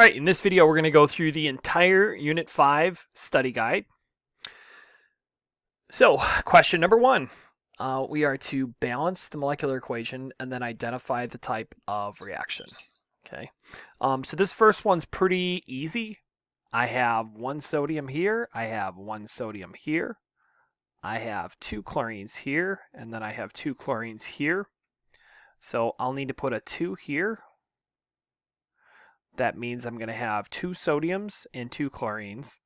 All right, in this video, we're going to go through the entire Unit 5 study guide. So, question number 1. We are to balance the molecular equation and then identify the type of reaction. Okay. So this first one's pretty easy. I have 1 sodium here. I have 1 sodium here. I have 2 chlorines here, and then I have 2 chlorines here. So I'll need to put a 2 here. That means I'm going to have 2 sodiums and 2 chlorines.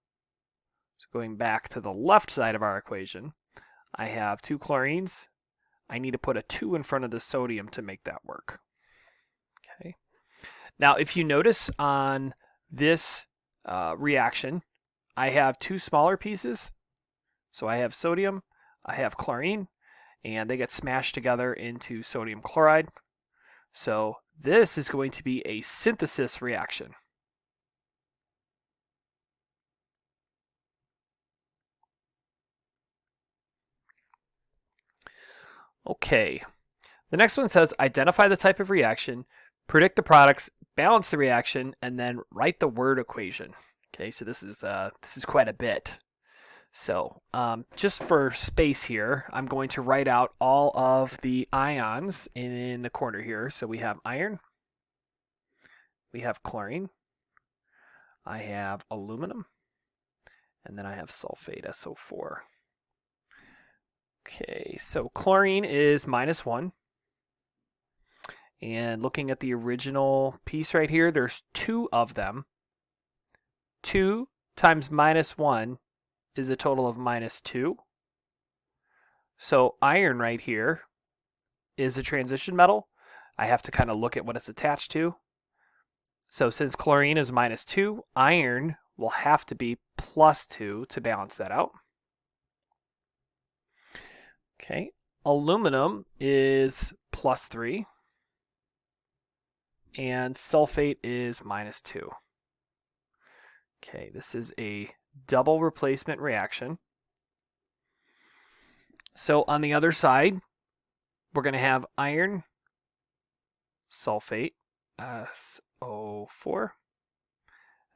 So going back to the left side of our equation, I have 2 chlorines. I need to put a 2 in front of the sodium to make that work. Okay. Now, if you notice on this reaction, I have 2 smaller pieces. So I have sodium, I have chlorine, and they get smashed together into sodium chloride. So this is going to be a synthesis reaction. Okay, the next one says identify the type of reaction, predict the products, balance the reaction, and then write the word equation. Okay, so this is quite a bit. So just for space here, I'm going to write out all of the ions in the corner here. So we have iron, we have chlorine, I have aluminum, and then I have sulfate, SO4. Okay, so chlorine is -1. And looking at the original piece right here, there's 2 of them. 2 times -1 is a total of -2. So iron right here is a transition metal. I have to kind of look at what it's attached to. So since chlorine is -2, iron will have to be +2 to balance that out. Okay, aluminum is +3, and sulfate is -2. Okay, this is a double replacement reaction. So on the other side, we're going to have iron, sulfate, SO4,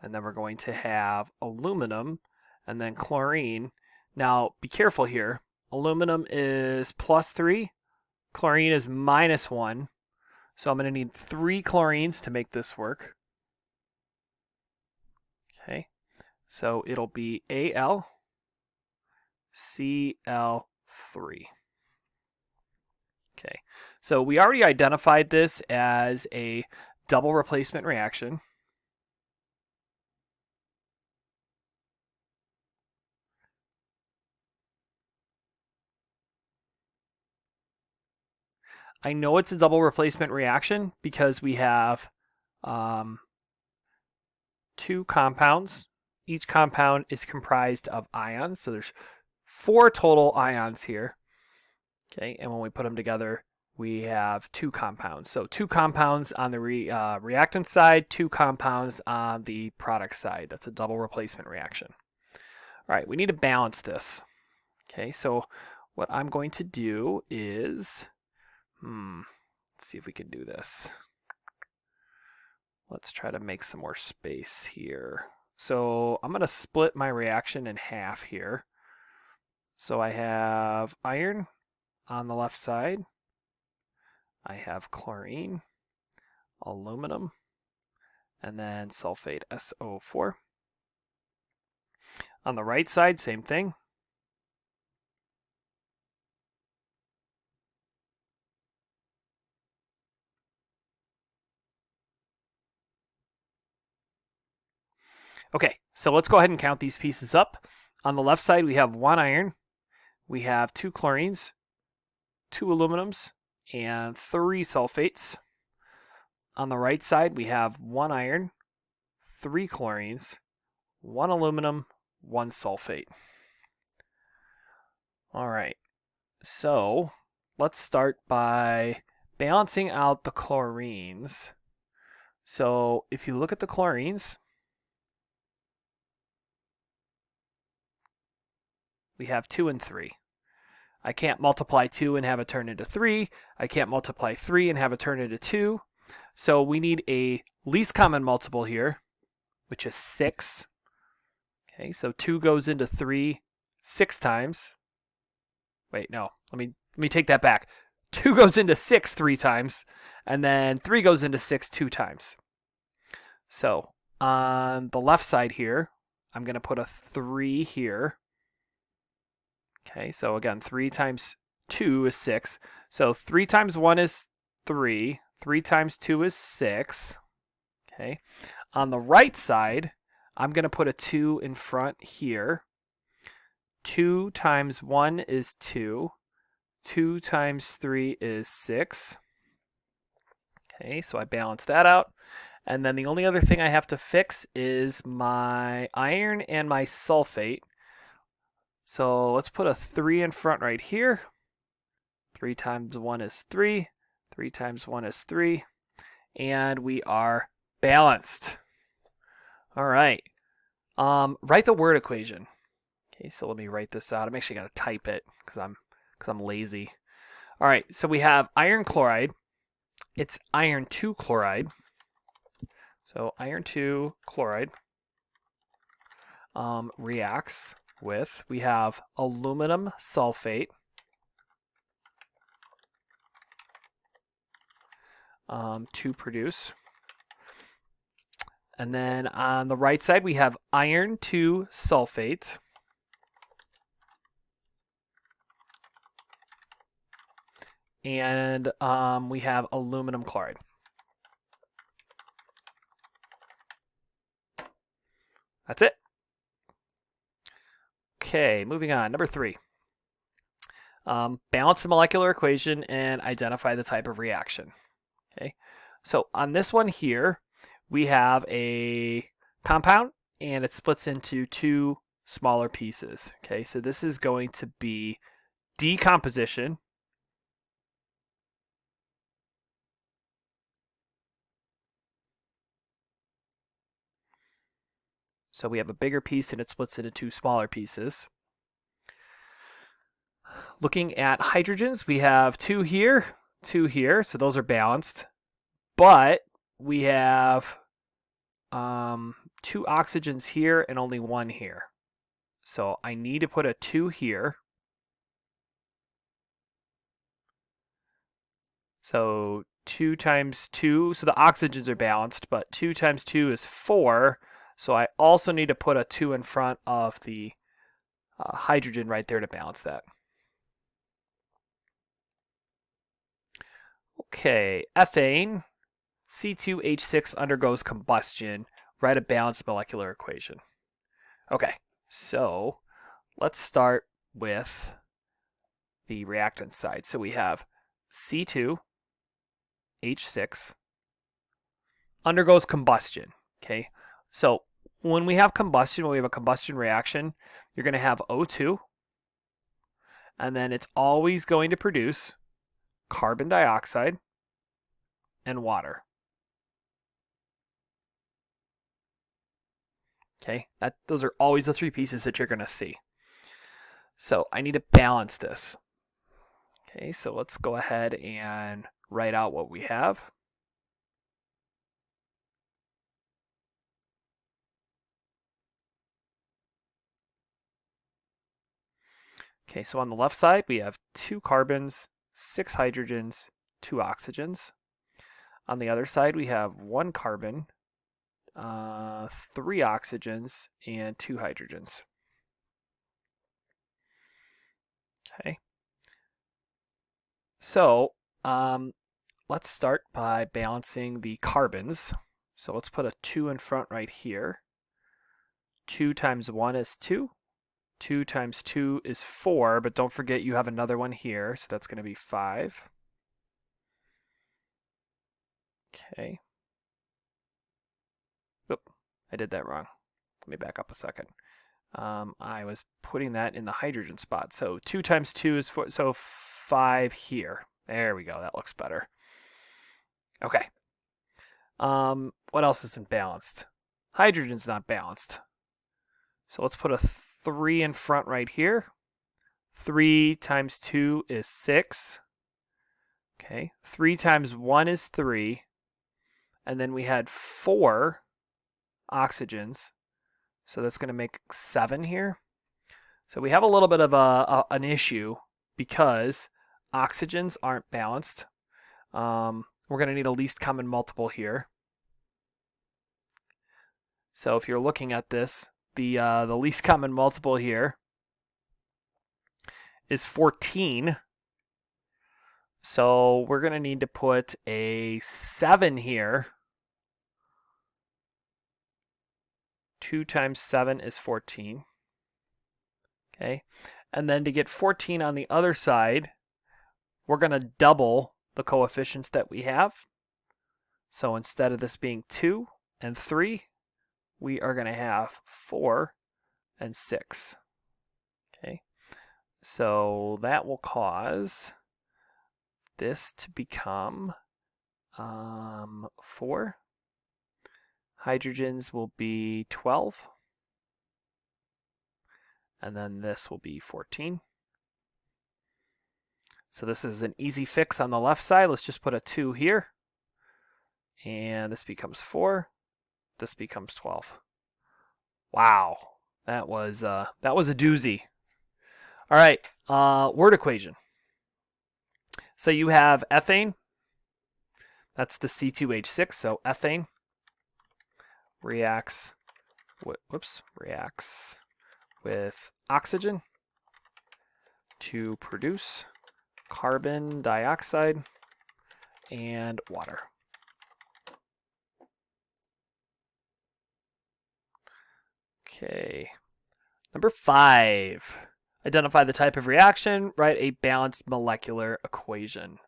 and then we're going to have aluminum and then chlorine. Now, be careful here. Aluminum is +3, chlorine is -1, so I'm going to need 3 chlorines to make this work. Okay, so it'll be AlCl3. Okay, so we already identified this as a double replacement reaction. I know it's a double replacement reaction because we have 2 compounds. Each compound is comprised of ions, so there's 4 total ions here. Okay, and when we put them together, we have 2 compounds. So 2 compounds on the reactant side, 2 compounds on the product side. That's a double replacement reaction. All right, we need to balance this. Okay, so what I'm going to do is, let's see if we can do this. Let's try to make some more space here. So I'm going to split my reaction in half here. So I have iron on the left side. I have chlorine, aluminum, and then sulfate, SO4. On the right side, same thing. Okay, so let's go ahead and count these pieces up. On the left side, we have 1 iron, we have 2 chlorines, 2 aluminums, and 3 sulfates. On the right side, we have 1 iron, 3 chlorines, 1 aluminum, 1 sulfate. All right, so let's start by balancing out the chlorines. So if you look at the chlorines, we have 2 and 3. I can't multiply 2 and have it turn into 3. I can't multiply 3 and have it turn into 2. So we need a least common multiple here. which is 6. Okay, so 2 goes into 3 6 times. Wait, no, let me take that back. 2 goes into 6 3 times, and then 3 goes into 6 2 times. So on the left side here, I'm going to put a 3 here. Okay, so again, 3 times 2 is 6. So 3 times 1 is 3. 3 times 2 is 6. Okay. On the right side, I'm going to put a 2 in front here. 2 times 1 is 2. 2 times 3 is 6. Okay, so I balance that out. And then the only other thing I have to fix is my iron and my sulfate. So let's put a 3 in front right here. 3 times 1 is 3. 3 times 1 is 3. And we are balanced. All right. Write the word equation. Okay, so let me write this out. I'm actually going to type it because I'm lazy. All right, so we have iron chloride. It's iron 2 chloride. So iron 2 chloride reacts with, we have aluminum sulfate to produce. And then on the right side, we have iron 2 sulfate and we have aluminum chloride. That's it. Okay, moving on. Number 3. Balance the molecular equation and identify the type of reaction. Okay, so on this one here, we have a compound and it splits into 2 smaller pieces. Okay, so this is going to be decomposition. So we have a bigger piece and it splits into 2 smaller pieces. Looking at hydrogens, we have 2 here, 2 here, so those are balanced. But we have 2 oxygens here and only 1 here. So I need to put a 2 here. So 2 times 2, so the oxygens are balanced, but 2 times 2 is 4. So I also need to put a 2 in front of the hydrogen right there to balance that. Okay, ethane, C2H6 undergoes combustion. Write a balanced molecular equation. Okay, so let's start with the reactant side. So we have C2H6 undergoes combustion. Okay, so when we have combustion, when we have a combustion reaction, you're going to have O2, and then it's always going to produce carbon dioxide and water. Okay, those are always the 3 pieces that you're going to see. So I need to balance this. Okay, so let's go ahead and write out what we have. Okay, so on the left side, we have 2 carbons, 6 hydrogens, 2 oxygens. On the other side, we have 1 carbon, 3 oxygens, and 2 hydrogens. Okay. So let's start by balancing the carbons. So let's put a 2 in front right here. 2 times 1 is 2. 2 times 2 is 4, but don't forget you have another one here, so that's going to be 5. Okay. Oop, I did that wrong. Let me back up a second. I was putting that in the hydrogen spot. So 2 times 2 is 4, so 5 here. There we go, that looks better. Okay. What else isn't balanced? Hydrogen's not balanced. So let's put a 3 in front right here. 3 times 2 is 6. Okay, 3 times 1 is 3. And then we had 4 oxygens. So that's going to make 7 here. So we have a little bit of an issue because oxygens aren't balanced. We're going to need a least common multiple here. So if you're looking at this, the least common multiple here is 14. So we're going to need to put a 7 here. 2 times 7 is 14. Okay, and then to get 14 on the other side, we're going to double the coefficients that we have. So instead of this being 2 and 3, we are going to have 4 and 6. Okay, so that will cause this to become 4. Hydrogens will be 12. And then this will be 14. So this is an easy fix on the left side. Let's just put a 2 here. And this becomes 4. This becomes 12. Wow, that was a doozy. All right, word equation. So you have ethane. That's the C2H6. So ethane reacts with oxygen to produce carbon dioxide and water. Okay. Number 5. Identify the type of reaction. Write a balanced molecular equation.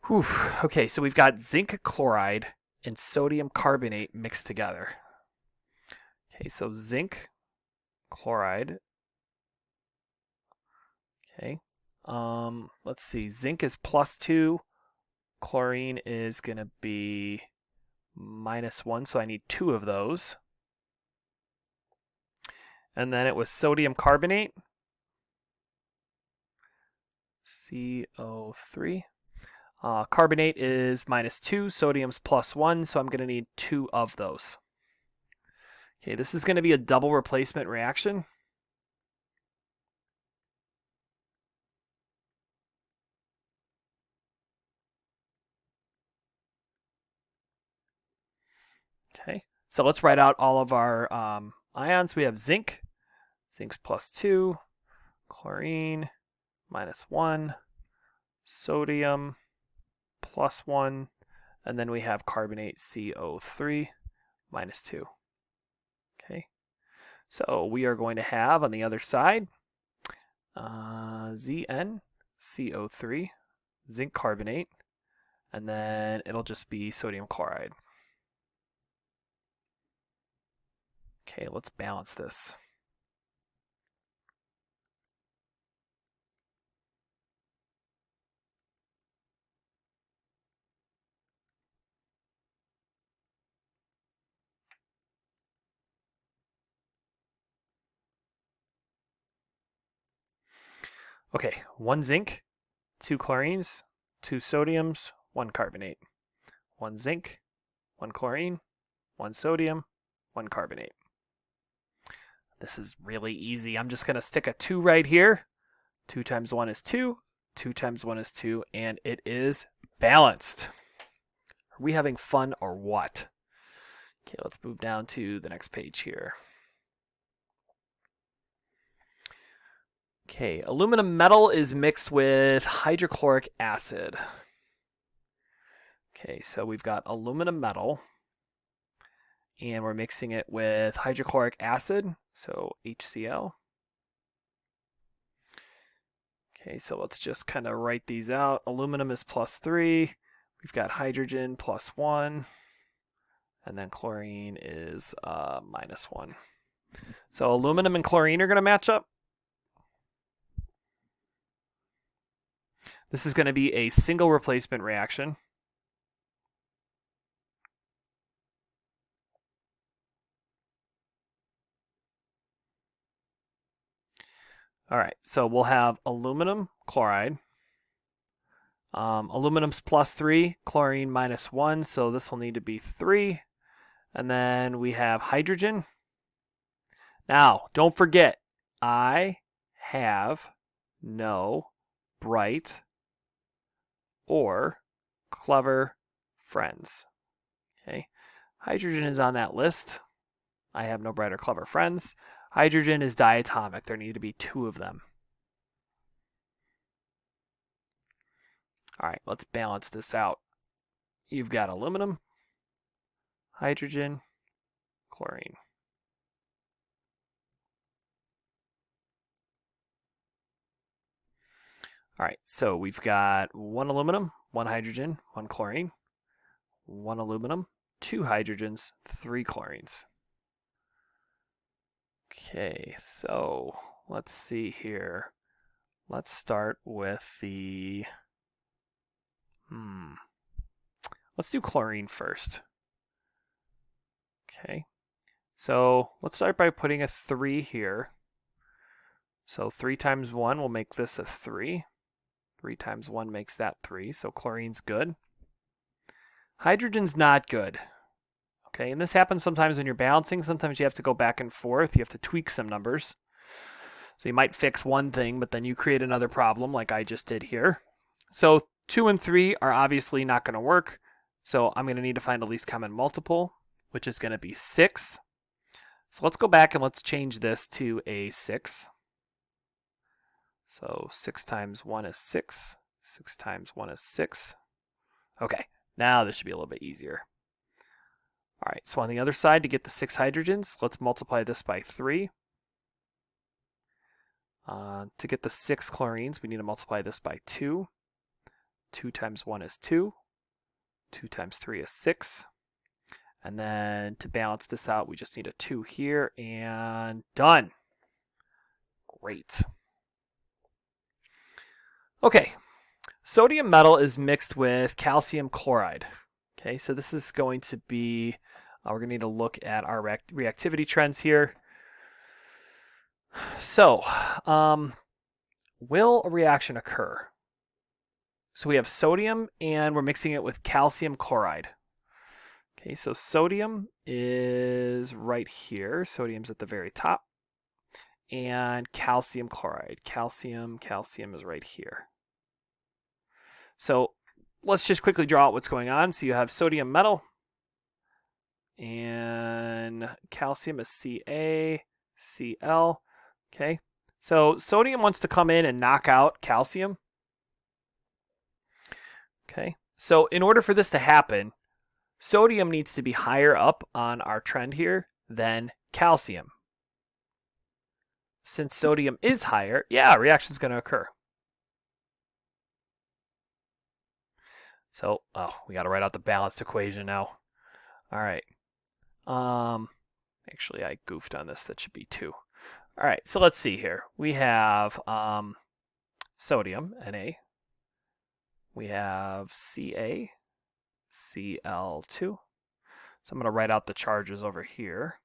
Whew. Okay, so we've got zinc chloride and sodium carbonate mixed together. Okay, so zinc chloride. Okay. Let's see. Zinc is +2. Chlorine is going to be -1, so I need 2 of those. And then it was sodium carbonate, CO3. Carbonate is -2, sodium's +1, so I'm going to need 2 of those. Okay, this is going to be a double replacement reaction. Okay, so let's write out all of our ions. We have zinc. Zinc's +2. Chlorine, -1. Sodium, +1. And then we have carbonate, CO3, -2. Okay, so we are going to have on the other side ZnCO3, zinc carbonate, and then it'll just be sodium chloride. Okay, let's balance this. Okay, 1 zinc, 2 chlorines, 2 sodiums, 1 carbonate. 1 zinc, 1 chlorine, 1 sodium, 1 carbonate. This is really easy. I'm just going to stick a 2 right here. 2 times 1 is 2. 2 times 1 is 2, and it is balanced. Are we having fun or what? Okay, let's move down to the next page here. Okay, aluminum metal is mixed with hydrochloric acid. Okay, so we've got aluminum metal, and we're mixing it with hydrochloric acid, so HCl. Okay, so let's just kind of write these out. Aluminum is +3. We've got hydrogen +1, and then chlorine is -1. So aluminum and chlorine are going to match up. This is going to be a single replacement reaction. All right, so we'll have aluminum chloride. Aluminum's +3, chlorine -1, so this will need to be 3. And then we have hydrogen. Now, don't forget, I have no bright or clever friends. Okay, hydrogen is on that list. I have no bright or clever friends. Hydrogen is diatomic. There need to be 2 of them. All right, let's balance this out. You've got aluminum, hydrogen, chlorine. All right, so we've got 1 aluminum, 1 hydrogen, 1 chlorine, 1 aluminum, 2 hydrogens, 3 chlorines. Okay, so let's see here. Let's start with the... Let's do chlorine first. Okay, so let's start by putting a 3 here. So 3 times 1 will make this a 3. 3 times 1 makes that 3, so chlorine's good. Hydrogen's not good. Okay, and this happens sometimes when you're balancing. Sometimes you have to go back and forth. You have to tweak some numbers. So you might fix one thing, but then you create another problem like I just did here. So 2 and 3 are obviously not going to work. So I'm going to need to find a least common multiple, which is going to be 6. So let's go back and let's change this to a 6. So 6 times 1 is 6. 6 times 1 is 6. Okay, now this should be a little bit easier. All right, so on the other side, to get the 6 hydrogens, let's multiply this by 3. To get the 6 chlorines, we need to multiply this by 2. 2 times 1 is 2. 2 times 3 is 6. And then to balance this out, we just need a 2 here, and done. Great. Okay, sodium metal is mixed with calcium chloride. Okay, so this is going to be, we're going to need to look at our reactivity trends here. So, will a reaction occur? So we have sodium and we're mixing it with calcium chloride. Okay, so sodium is right here. Sodium's at the very top. And calcium chloride. Calcium is right here. So let's just quickly draw out what's going on. So you have sodium metal. And calcium is Ca, Cl. Okay, so sodium wants to come in and knock out calcium. Okay, so in order for this to happen, sodium needs to be higher up on our trend here than calcium. Since sodium is higher, yeah, a reaction is going to occur. So, we got to write out the balanced equation now. All right. Actually, I goofed on this. That should be 2. All right, so let's see here. We have sodium, Na. We have Ca, Cl2. So I'm going to write out the charges over here,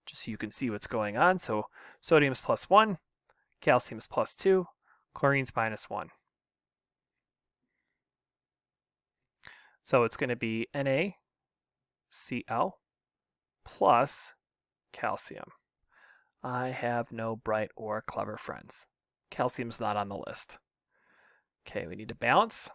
just so you can see what's going on. So sodium is +1, calcium is +2, chlorine's -1. So it's going to be NaCl plus calcium. I have no bright or clever friends. Calcium's not on the list. Okay, we need to balance.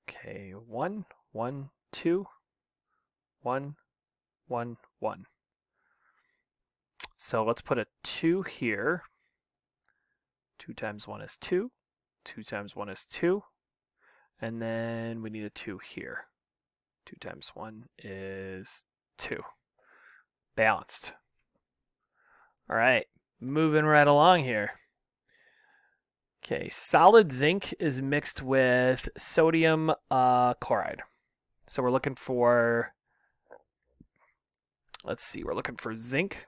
Okay, 1, 1, 2, 1, 1, 1. So let's put a 2 here. 2 times 1 is 2. 2 times 1 is 2. And then we need a 2 here. 2 times 1 is 2. Balanced. All right, moving right along here. Okay, solid zinc is mixed with sodium chloride. So we're looking for, let's see, we're looking for zinc.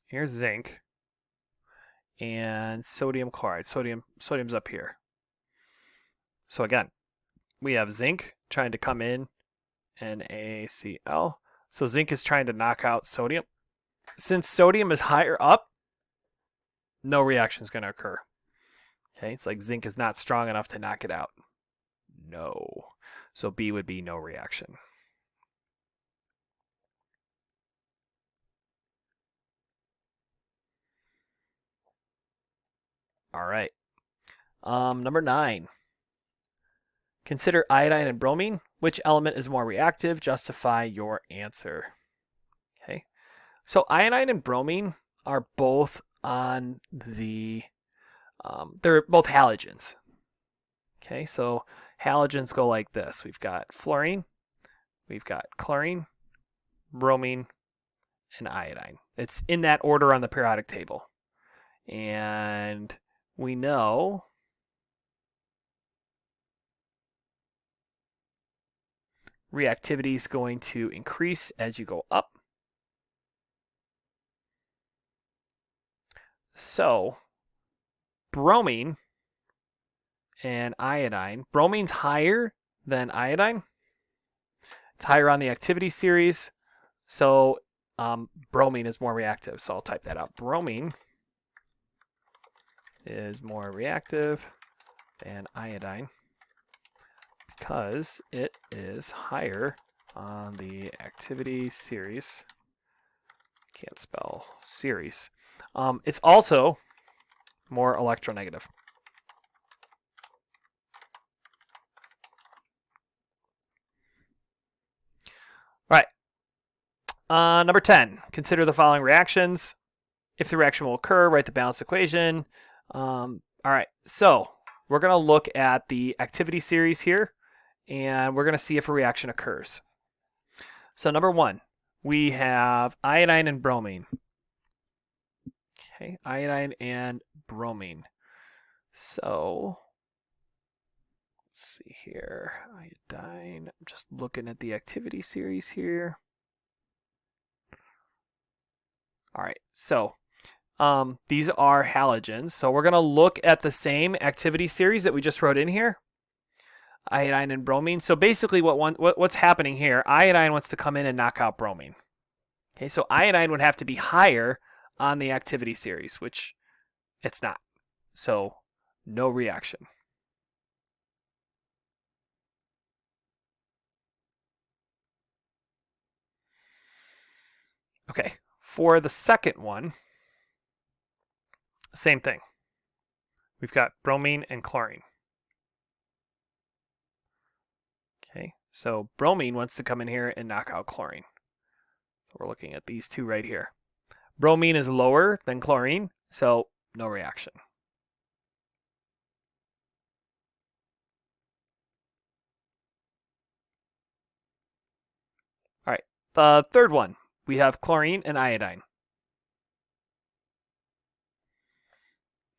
Here's zinc. And sodium chloride. Sodium's up here. So again, we have zinc trying to come in, NaCl, So zinc is trying to knock out sodium. Since sodium is higher up, no reaction is going to occur. Okay, it's like zinc is not strong enough to knock it out. No. So B would be no reaction. All right. Number 9. Consider iodine and bromine. Which element is more reactive? Justify your answer. Okay. So iodine and bromine are both on the, they're both halogens. Okay, so halogens go like this. We've got fluorine, we've got chlorine, bromine, and iodine. It's in that order on the periodic table. And we know reactivity is going to increase as you go up. So bromine and iodine, bromine's higher than iodine. It's higher on the activity series. So bromine is more reactive. So I'll type that out. Bromine is more reactive than iodine because it is higher on the activity series. Can't spell series. It's also more electronegative. All right. Number 10. Consider the following reactions. If the reaction will occur, write the balanced equation. All right. So we're going to look at the activity series here, and we're going to see if a reaction occurs. So number 1, we have iodine and bromine. Okay, iodine and bromine. So let's see here. Iodine. I'm just looking at the activity series here. All right, so these are halogens. So we're going to look at the same activity series that we just wrote in here. Iodine and bromine. So basically what's happening here, iodine wants to come in and knock out bromine. Okay, so iodine would have to be higher on the activity series, which it's not. So no reaction. Okay, for the second one, same thing. We've got bromine and chlorine. Okay, so bromine wants to come in here and knock out chlorine. We're looking at these two right here. Bromine is lower than chlorine, so no reaction. All right, the third one, we have chlorine and iodine.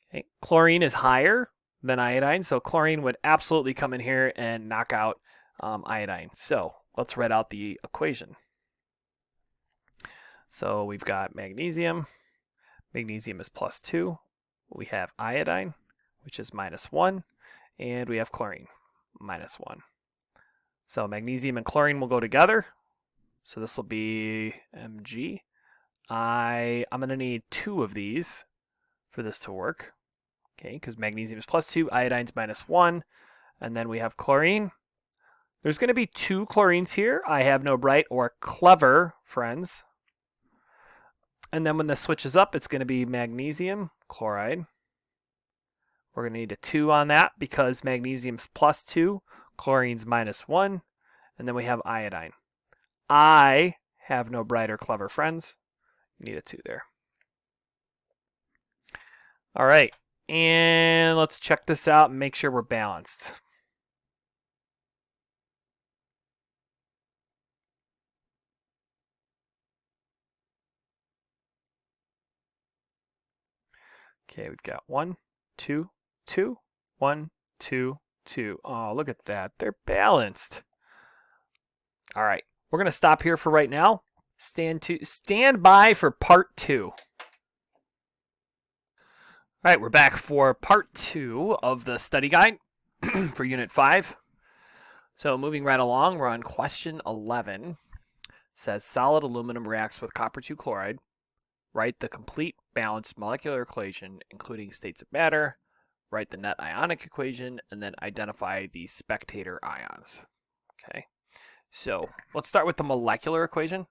Okay. Chlorine is higher than iodine, so chlorine would absolutely come in here and knock out iodine. So let's write out the equation. So we've got magnesium. Magnesium is +2. We have iodine, which is -1. And we have chlorine, -1. So magnesium and chlorine will go together. So this will be Mg. I'm going to need 2 of these for this to work. Okay, because magnesium is +2, iodine's -1, and then we have chlorine. There's going to be 2 chlorines here. I have no bright or clever friends. And then when this switches up, it's going to be magnesium chloride. We're going to need a 2 on that because magnesium's +2, chlorine's -1, and then we have iodine. I have no bright or clever friends. You need a 2 there. All right, and let's check this out and make sure we're balanced. Okay, we've got 1, 2, 2, 1, 2, 2. Oh, look at that. They're balanced. All right, we're going to stop here for right now. Stand by for part 2. All right, we're back for part 2 of the study guide for Unit 5. So moving right along, we're on question 11. says solid aluminum reacts with copper 2 chloride. Write the complete balanced molecular equation, including states of matter. Write the net ionic equation, and then identify the spectator ions. Okay, so let's start with the molecular equation.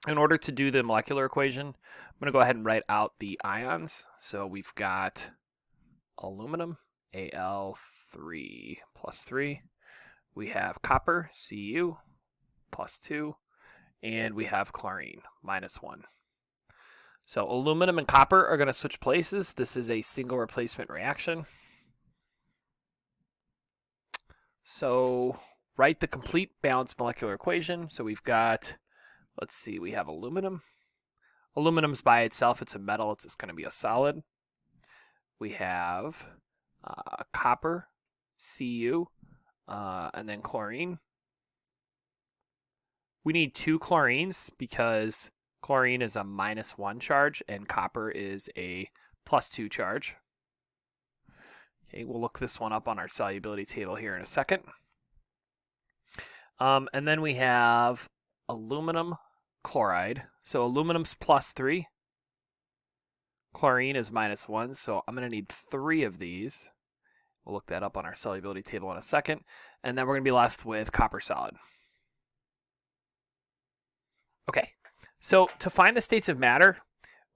In order to do the molecular equation, I'm going to go ahead and write out the ions. So we've got aluminum, Al3 plus 3. We have copper, Cu, plus 2. And we have chlorine, minus 1. So aluminum and copper are going to switch places. This is a single replacement reaction. So write the complete balanced molecular equation. So we've got, let's see, we have aluminum. Aluminum's by itself, it's a metal, it's just going to be a solid. We have copper, Cu, and then chlorine. We need 2 chlorines because chlorine is a minus 1 charge and copper is a plus 2 charge. Okay, we'll look this one up on our solubility table here in a second. And then we have aluminum chloride. So aluminum's plus 3. Chlorine is minus 1, so I'm going to need 3 of these. We'll look that up on our solubility table in a second. And then we're going to be left with copper solid. Okay, so to find the states of matter,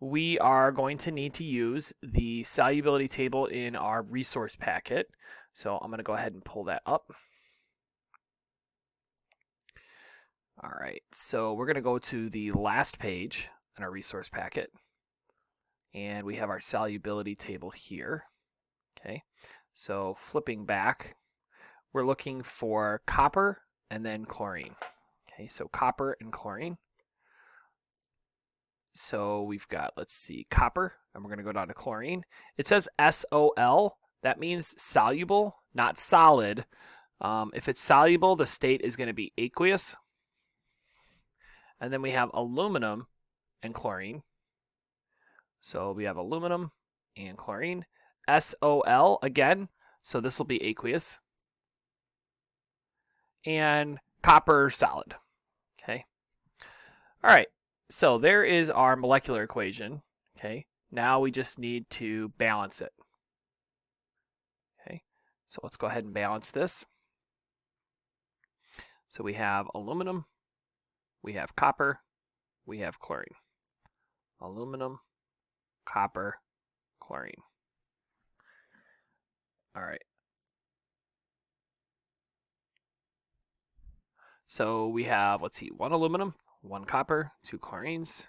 we are going to need to use the solubility table in our resource packet. So I'm going to go ahead and pull that up. All right, so we're going to go to the last page in our resource packet. And we have our solubility table here. Okay, so flipping back, we're looking for copper and then chlorine. Okay, so copper and chlorine. So we've got, let's see, copper, and we're going to go down to chlorine. It says SOL. That means soluble, not solid. If it's soluble, the state is going to be aqueous. And then we have aluminum and chlorine. So we have aluminum and chlorine. SOL again, so this will be aqueous. And copper solid. Okay. All right. So there is our molecular equation. Okay. Now we just need to balance it. Okay. So let's go ahead and balance this. So we have aluminum, we have copper, we have chlorine. Aluminum, copper, chlorine. All right. So we have, let's see, 1 aluminum, 1 copper, 2 chlorines,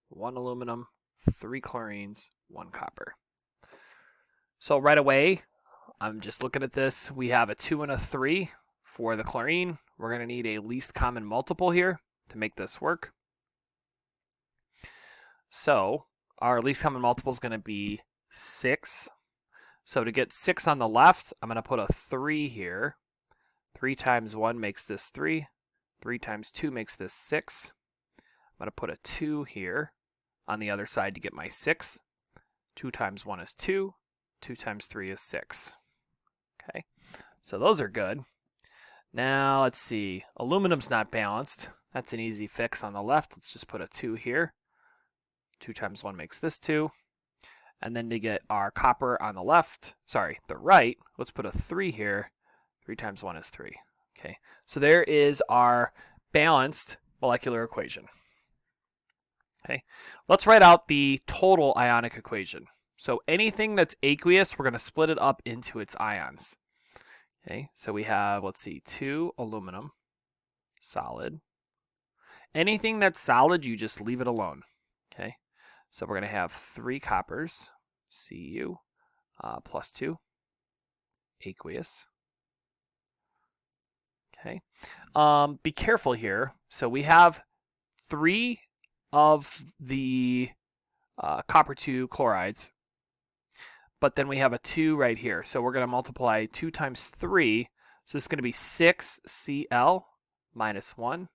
1 aluminum, 3 chlorines, 1 copper. So right away, I'm just looking at this. We have a 2 and a 3 for the chlorine. We're going to need a least common multiple here to make this work. So our least common multiple is going to be 6. So to get 6 on the left, I'm going to put a 3 here. 3 times 1 makes this 3. 3 times 2 makes this 6. I'm going to put a 2 here on the other side to get my 6. 2 times 1 is 2. 2 times 3 is 6. Okay, so those are good. Now let's see. Aluminum's not balanced. That's an easy fix on the left. Let's just put a 2 here. 2 times 1 makes this 2. And then to get our copper on the left, sorry, the right, let's put a 3 here. 3 times 1 is 3. Okay, so there is our balanced molecular equation. Okay, let's write out the total ionic equation. So anything that's aqueous, we're going to split it up into its ions. Okay, so we have, let's see, 2 aluminum, solid. Anything that's solid, you just leave it alone. Okay, so we're going to have 3 coppers, Cu, plus 2, aqueous. Okay, be careful here. So we have 3 of the copper 2 chlorides, but then we have a 2 right here. So we're going to multiply 2 times 3. So this is going to be 6 Cl minus 1.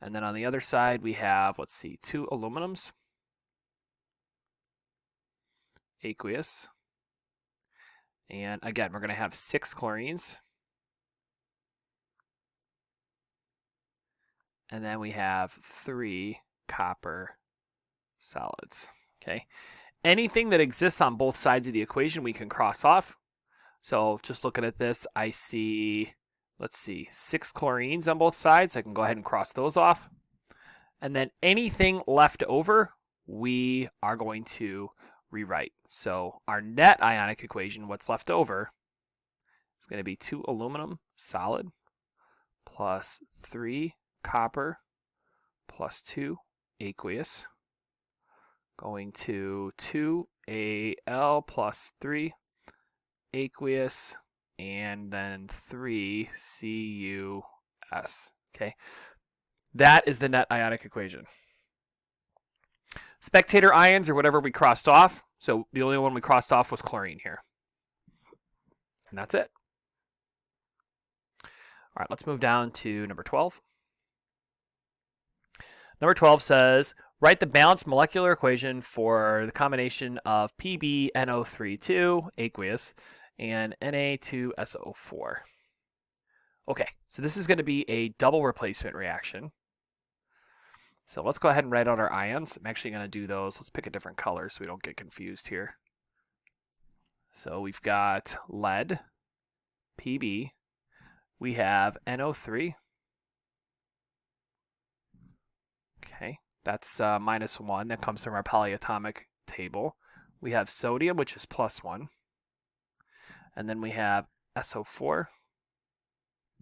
And then on the other side, we have, let's see, 2 aluminums, aqueous. And again, we're going to have 6 chlorines. and then we have 3 copper solids. Okay. Anything that exists on both sides of the equation we can cross off. So just looking at this, I see, let's see, 6 chlorines on both sides. I can go ahead and cross those off. And then anything left over, we are going to rewrite. So our net ionic equation, what's left over, is going to be 2 aluminum solid plus 3 copper plus 2 aqueous, going to 2Al plus 3 aqueous, and then 3 CuS. Okay, that is the net ionic equation. Spectator ions are whatever we crossed off. So the only one we crossed off was chlorine here. And that's it. All right, let's move down to number 12. Number 12 says, write the balanced molecular equation for the combination of PbNO3 aqueous and Na2SO4. Okay, so this is going to be a double replacement reaction. So let's go ahead and write out our ions. I'm actually going to do those. Let's pick a different color so we don't get confused here. So we've got lead, Pb. We have NO3. Okay, that's -1. That comes from our polyatomic table. We have sodium, which is +1. And then we have SO4,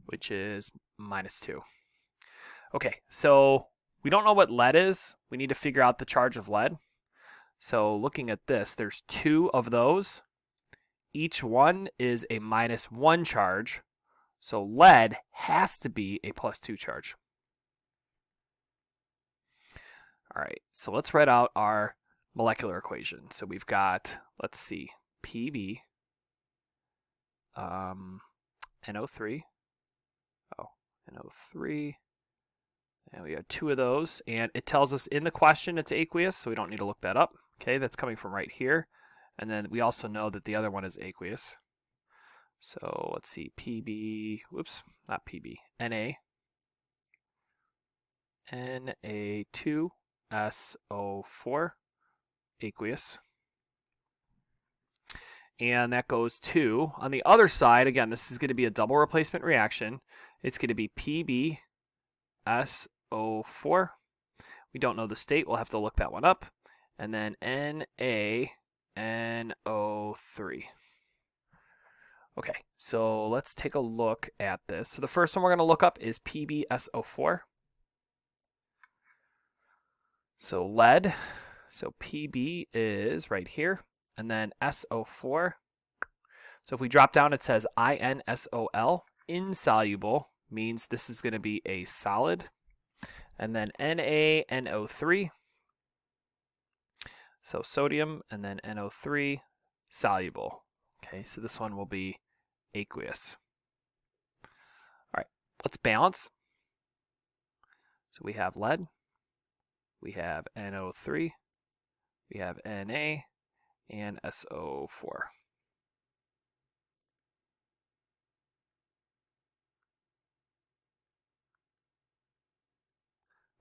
which is -2. Okay, so we don't know what lead is. We need to figure out the charge of lead. So looking at this, there's 2 of those. Each one is a -1 charge. So lead has to be a +2 charge. All right, so let's write out our molecular equation. So we've got, let's see, Pb, NO3, NO3, and we have 2 of those, and it tells us in the question it's aqueous, so we don't need to look that up. Okay, that's coming from right here, and then we also know that the other one is aqueous. So let's see, Pb, whoops, not Pb, Na, Na2SO4, aqueous. And that goes to, on the other side, again, this is going to be a double replacement reaction. It's going to be PbSO4. We don't know the state. We'll have to look that one up. And then NaNO3. Okay, so let's take a look at this. So the first one we're going to look up is PbSO4. So lead, so Pb is right here, and then SO4. So if we drop down, it says INSOL, insoluble, means this is going to be a solid. And then NaNO3, so sodium, and then NO3, soluble. Okay, so this one will be aqueous. All right, let's balance. So we have lead, we have NO3, we have Na, and SO4.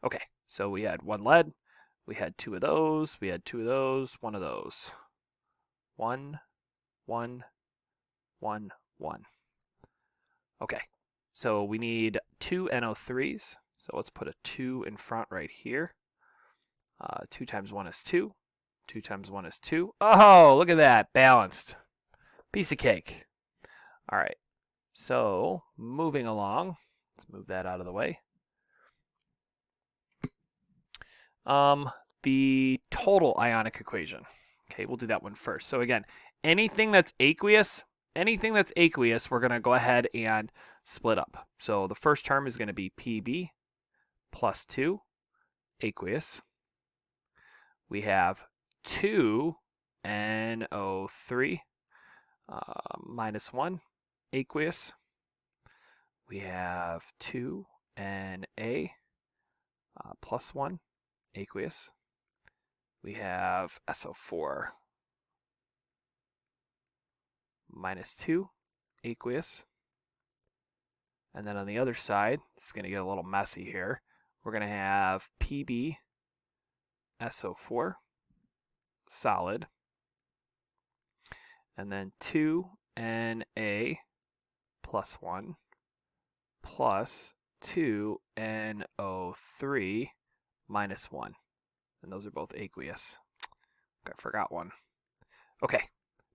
Okay, so we had 1 lead, we had 2 of those, we had 2 of those, 1 of those. 1, 1, 1, 1. Okay, so we need 2 NO3s, so let's put a 2 in front right here. 2 times 1 is 2. 2 times 1 is 2. Oh, look at that, balanced. Piece of cake. All right, so moving along, let's move that out of the way. The total ionic equation. Okay, we'll do that one first. So again, anything that's aqueous, we're going to go ahead and split up. So the first term is going to be Pb plus 2, aqueous. We have 2 NO3 minus 1, aqueous. We have 2 Na plus 1, aqueous. We have SO4 minus 2, aqueous. And then on the other side, it's going to get a little messy here. we're going to have PbSO4 solid, and then 2Na plus 1 plus 2NO3 minus 1. And those are both aqueous. I forgot one. Okay,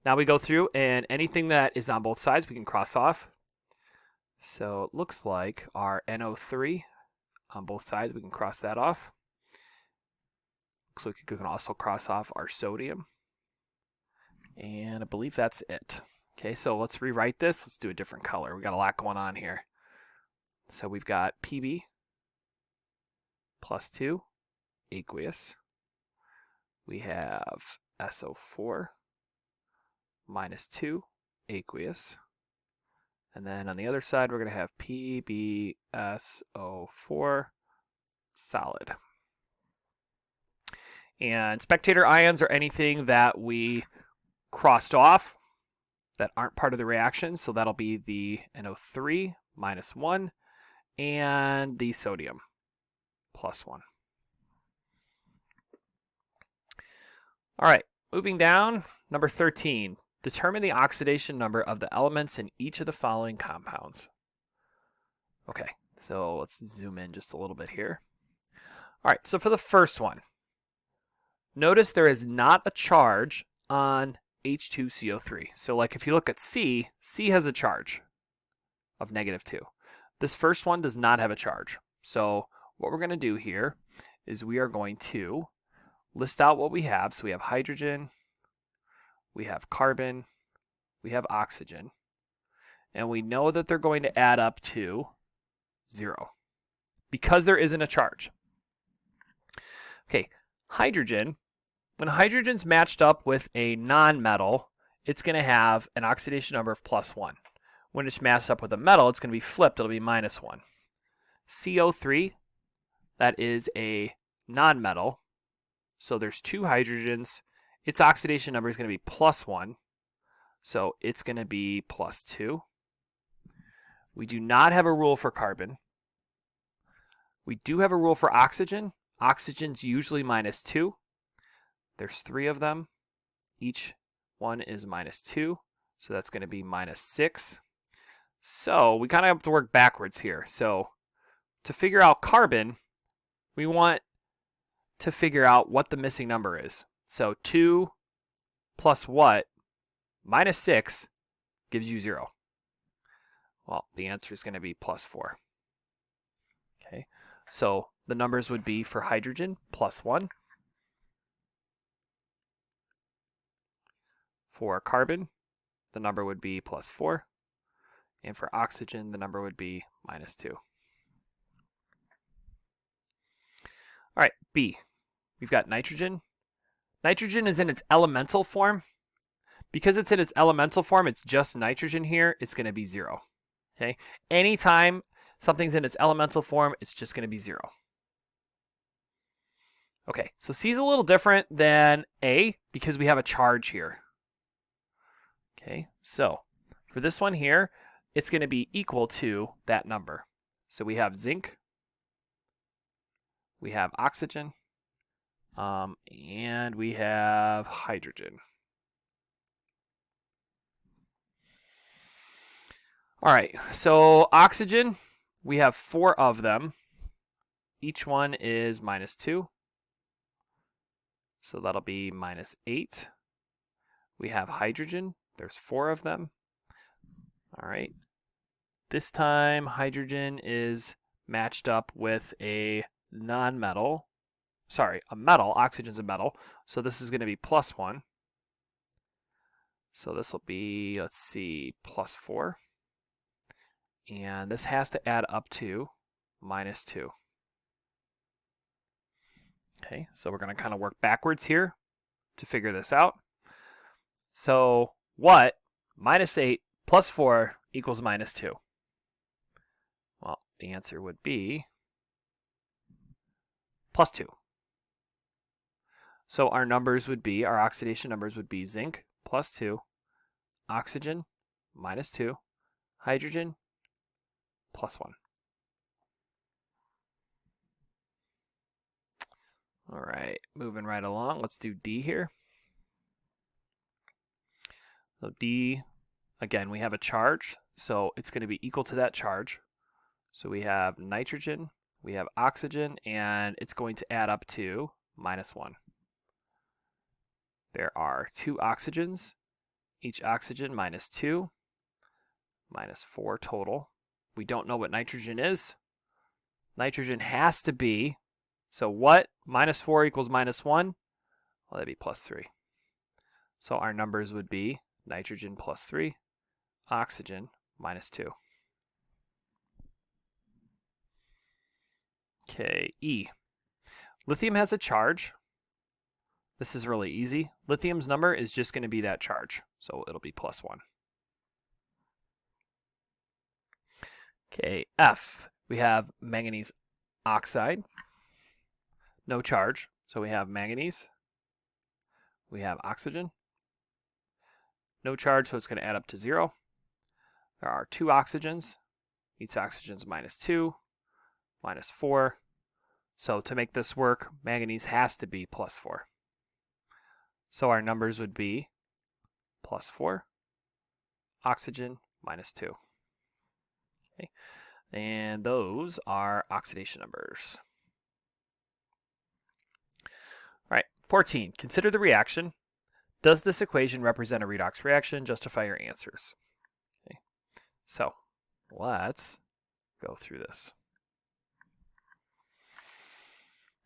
now we go through, and anything that is on both sides we can cross off. So it looks like our NO3 on both sides, we can cross that off. Looks like we can also cross off our sodium. And I believe that's it. Okay, so let's rewrite this. Let's do a different color. We got a lot going on here. So we've got Pb plus 2, aqueous. We have SO4 minus 2, aqueous. And then on the other side, we're going to have PbSO4 solid. And spectator ions are anything that we crossed off that aren't part of the reaction. So that'll be the NO3 minus 1 and the sodium plus 1. All right, moving down, number 13. Determine the oxidation number of the elements in each of the following compounds. Okay, so let's zoom in just a little bit here. All right, so for the first one, notice there is not a charge on H2CO3. So like if you look at C, C has a charge of -2. This first one does not have a charge. So what we're going to do here is we are going to list out what we have. So we have hydrogen, we have carbon, we have oxygen, and we know that they're going to add up to 0 because there isn't a charge. Okay, hydrogen, when hydrogen's matched up with a nonmetal, it's going to have an oxidation number of +1. When it's matched up with a metal, it's going to be flipped, it'll be -1. CO3, that is a nonmetal, so there's 2 hydrogens. Its oxidation number is going to be +1, so it's going to be +2. We do not have a rule for carbon. We do have a rule for oxygen. Oxygen's usually -2. There's 3 of them. Each one is -2, so that's going to be -6. So we kind of have to work backwards here. So to figure out carbon, we want to figure out what the missing number is. So 2 plus what? -6 gives you 0. Well, the answer is going to be +4. Okay, so the numbers would be for hydrogen +1. For carbon, the number would be +4. And for oxygen, the number would be -2. All right, B. We've got nitrogen. Nitrogen is in its elemental form. Because it's in its elemental form, it's just nitrogen here, it's going to be 0. Okay? Anytime something's in its elemental form, it's just going to be 0. Okay, so C is a little different than A because we have a charge here. Okay, so for this one here, it's going to be equal to that number. So we have zinc, we have oxygen, and we have hydrogen. All right, so oxygen, we have 4 of them. Each one is -2. So that'll be -8. We have hydrogen. There's 4 of them. All right. This time, hydrogen is matched up with a non-metal. Sorry, a metal. Oxygen's a metal. So this is going to be +1. So this will be, let's see, +4. And this has to add up to -2. Okay, so we're going to kind of work backwards here to figure this out. So what -8 plus 4 equals -2? Well, the answer would be +2. So our numbers would be, our oxidation numbers would be zinc +2, oxygen -2, hydrogen +1. All right, moving right along. Let's do D here. So D, again, we have a charge, so it's going to be equal to that charge. So we have nitrogen, we have oxygen, and it's going to add up to -1. There are 2 oxygens, each oxygen -2, -4 total. We don't know what nitrogen is. Nitrogen has to be, so what? -4 equals -1? Well, that'd be +3. So our numbers would be nitrogen +3, oxygen -2. Okay, E. Lithium has a charge. This is really easy. Lithium's number is just going to be that charge, so it'll be +1. Okay, F. We have manganese oxide. No charge, so we have manganese. We have oxygen. No charge, so it's going to add up to 0. There are 2 oxygens. Each oxygen's -2, -4. So to make this work, manganese has to be +4. So our numbers would be +4, oxygen -2. Okay. And those are oxidation numbers. All right, 14. Consider the reaction. Does this equation represent a redox reaction? Justify your answers. Okay. So let's go through this.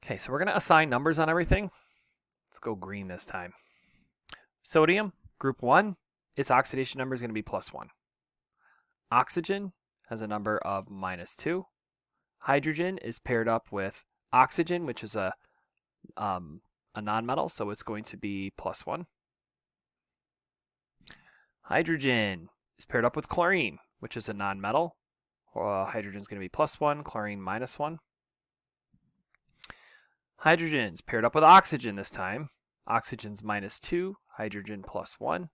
Okay, so we're going to assign numbers on everything. Let's go green this time. Sodium, group 1, its oxidation number is going to be +1. Oxygen has a number of -2. Hydrogen is paired up with oxygen, which is a nonmetal, so it's going to be +1. Hydrogen is paired up with chlorine, which is a nonmetal. Hydrogen is going to be +1, chlorine -1. Hydrogen's paired up with oxygen this time. Oxygen's -2, hydrogen +1.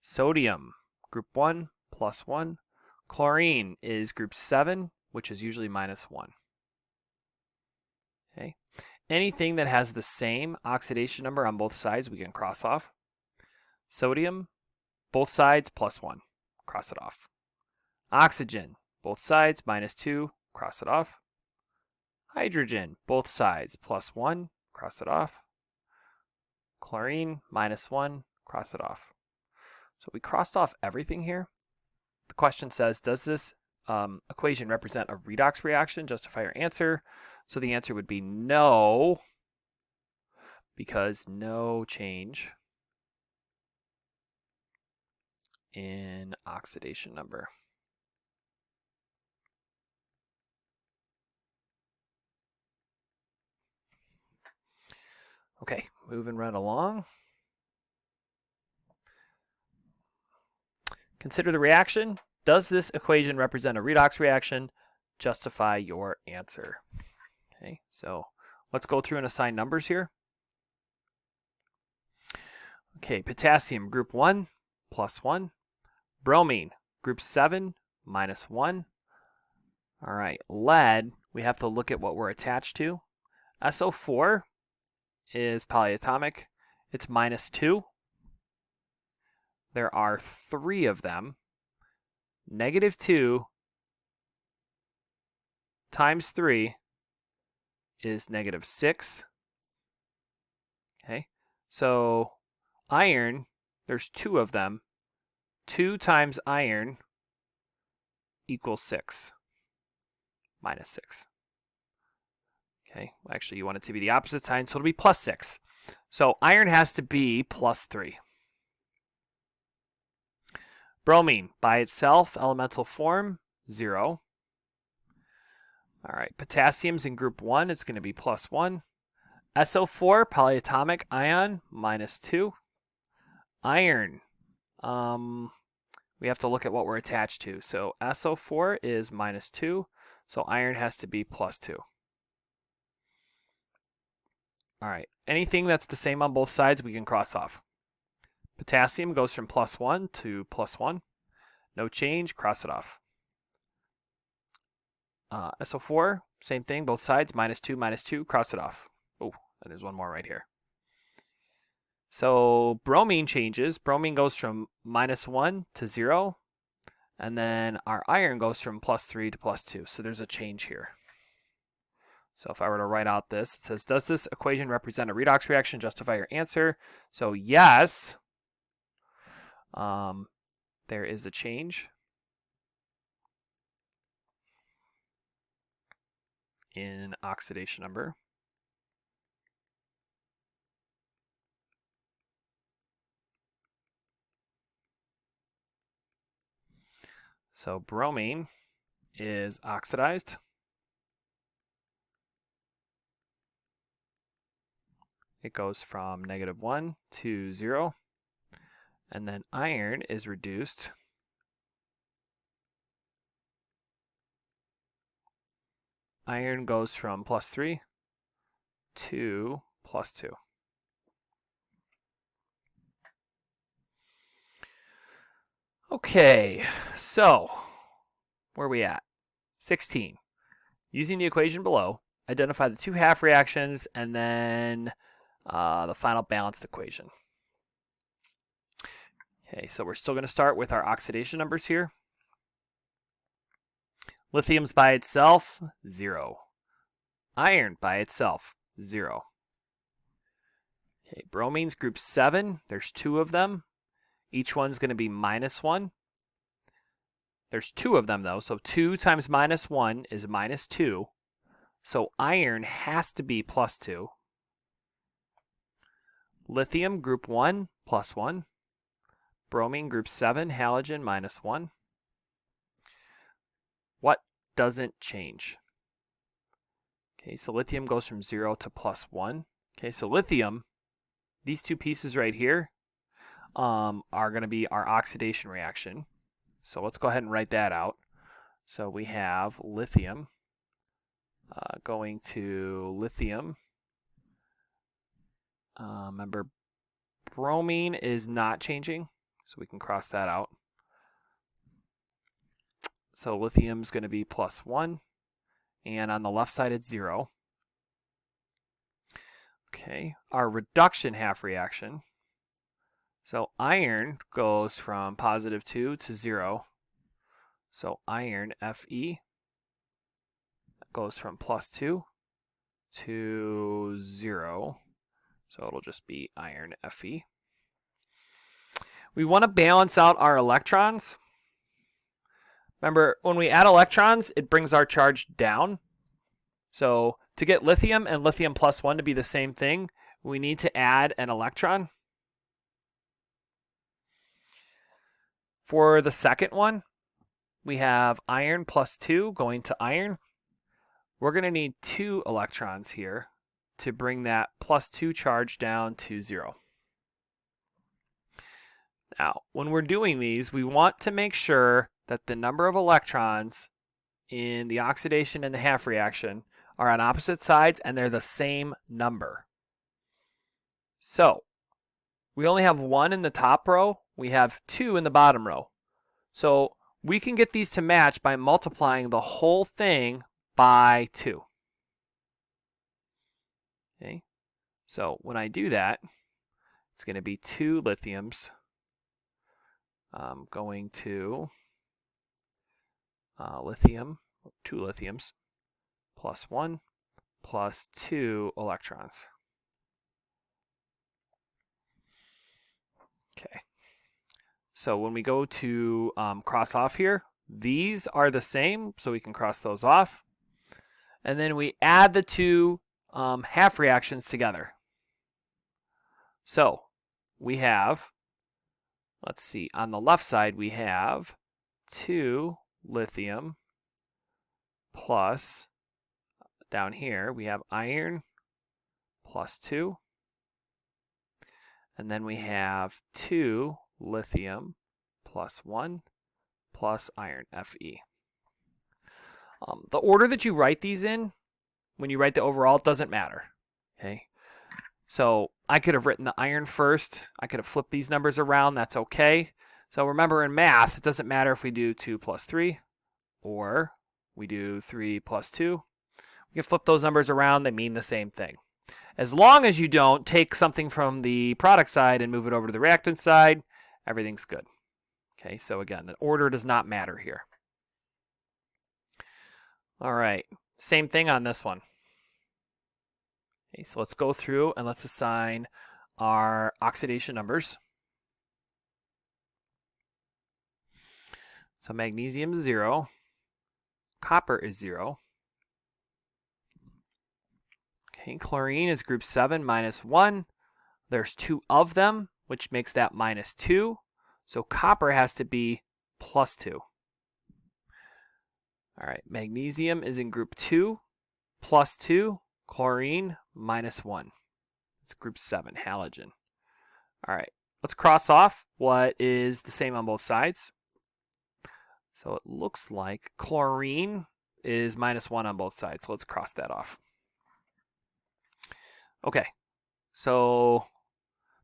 Sodium, group 1, +1. Chlorine is group 7, which is usually -1. Okay. Anything that has the same oxidation number on both sides, we can cross off. Sodium, both sides +1, cross it off. Oxygen, both sides -2, cross it off. Hydrogen, both sides +1, cross it off. Chlorine, -1, cross it off. So we crossed off everything here. The question says, does this equation represent a redox reaction? Justify your answer. So the answer would be no, because no change in oxidation number. Okay, moving right along. Consider the reaction. Does this equation represent a redox reaction? Justify your answer. Okay, so let's go through and assign numbers here. Okay, potassium, group 1, +1. Bromine, group 7, -1. All right, lead, we have to look at what we're attached to. SO4 is polyatomic. It's -2. There are 3 of them. -2 times 3 is -6. Okay, so iron, there's 2 of them. 2 times iron equals 6, -6. Okay, well, actually you want it to be the opposite sign, so it'll be +6. So iron has to be +3. Bromine, by itself, elemental form, 0. All right, potassium's in group 1, it's going to be +1. SO4, polyatomic ion, -2. Iron, we have to look at what we're attached to. So SO4 is -2, so iron has to be +2. All right, anything that's the same on both sides, we can cross off. Potassium goes from +1 to +1. No change, cross it off. SO4, same thing, both sides, -2, -2, cross it off. And there's one more right here. So bromine changes. Bromine goes from -1 to 0. And then our iron goes from +3 to +2. So there's a change here. So if I were to write out this, it says, does this equation represent a redox reaction? Justify your answer. So yes, there is a change in oxidation number. So bromine is oxidized. It goes from -1 to 0. And then iron is reduced. Iron goes from +3 to +2. Okay, so where are we at? 16. Using the equation below, identify the two half reactions and then the final balanced equation. Okay, so we're still going to start with our oxidation numbers here. Lithium's by itself, 0. Iron by itself, 0. Okay, bromine's group 7. There's 2 of them. Each one's going to be -1. There's 2 of them, though, so 2 times -1 is -2. So iron has to be +2. Lithium, group 1, +1. Bromine, group 7, halogen, -1. What doesn't change? Okay, so lithium goes from 0 to +1. Okay, so lithium, these two pieces right here, are going to be our oxidation reaction. So let's go ahead and write that out. So we have lithium going to lithium. Remember, bromine is not changing, so we can cross that out. So lithium's going to be +1, and on the left side it's 0. Okay, our reduction half reaction. So iron goes from +2 to 0. So iron, Fe, goes from +2 to 0. So it'll just be iron, Fe. We want to balance out our electrons. Remember, when we add electrons, it brings our charge down. So to get lithium and lithium +1 to be the same thing, we need to add an electron. For the second one, we have iron +2 going to iron. We're going to need 2 electrons here to bring that +2 charge down to 0. Now, when we're doing these, we want to make sure that the number of electrons in the oxidation and the half reaction are on opposite sides and they're the same number. So, we only have 1 in the top row, we have 2 in the bottom row. So, we can get these to match by multiplying the whole thing by 2. Okay, so when I do that, it's going to be 2 lithiums going to lithium, 2 lithiums, +1, +2 electrons. Okay, so when we go to cross off here, these are the same, so we can cross those off. And then we add the 2 half reactions together. So we have, let's see, on the left side we have 2 lithium plus, down here we have iron +2. And then we have 2 lithium +1 plus iron, Fe. The order that you write these in, when you write the overall, it doesn't matter. Okay, so I could have written the iron first. I could have flipped these numbers around. That's okay. So remember, in math, it doesn't matter if we do 2 + 3 or we do 3 + 2. We can flip those numbers around. They mean the same thing. As long as you don't take something from the product side and move it over to the reactant side, everything's good. Okay, so again, the order does not matter here. All right, same thing on this one. Okay, so let's go through and let's assign our oxidation numbers. So magnesium is 0, copper is 0. Okay, chlorine is group 7 minus 1. There's 2 of them, which makes that minus 2. So copper has to be plus 2. All right, magnesium is in group 2, plus 2. Chlorine, minus 1. It's group 7, halogen. All right, let's cross off what is the same on both sides. So it looks like chlorine is minus 1 on both sides. So let's cross that off. Okay, so